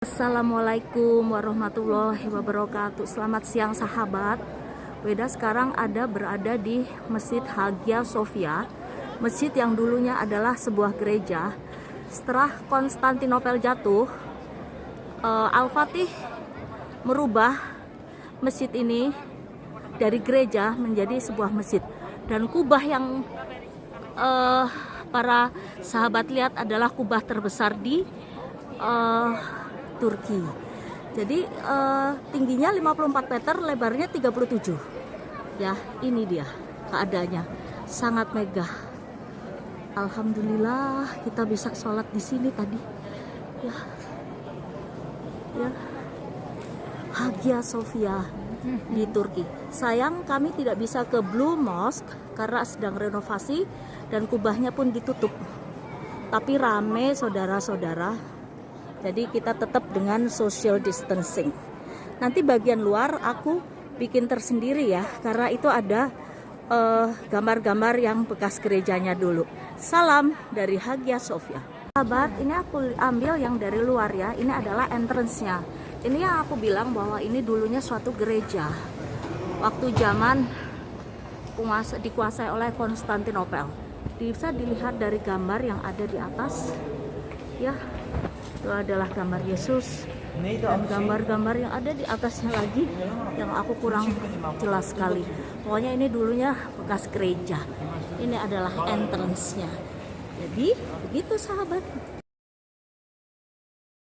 Assalamualaikum warahmatullahi wabarakatuh. Selamat siang sahabat. Weda sekarang berada di Masjid Hagia Sophia, masjid yang dulunya adalah sebuah gereja. Setelah Konstantinopel jatuh, Al-Fatih merubah masjid ini dari gereja menjadi sebuah masjid. Dan kubah yang para sahabat lihat adalah kubah terbesar di Turki. Jadi tingginya 54 meter, lebarnya 37. Ya, ini dia keadaannya. Sangat megah. Alhamdulillah kita bisa sholat di sini tadi. Ya. Ya. Hagia Sophia di Turki. Sayang kami tidak bisa ke Blue Mosque karena sedang renovasi dan kubahnya pun ditutup. Tapi rame saudara-saudara. Jadi kita tetap dengan social distancing. Nanti bagian luar aku bikin tersendiri ya, karena itu ada gambar-gambar yang bekas gerejanya dulu. Salam dari Hagia Sophia. Sahabat, ini aku ambil yang dari luar ya. Ini adalah entrance-nya. Ini yang aku bilang bahwa ini dulunya suatu gereja. Waktu zaman dikuasai oleh Konstantinopel. Bisa dilihat dari gambar yang ada di atas. Ya. Itu adalah gambar Yesus dan gambar-gambar yang ada di atasnya lagi yang aku kurang jelas sekali. Pokoknya ini dulunya bekas gereja. Ini adalah entrance-nya. Jadi begitu sahabat.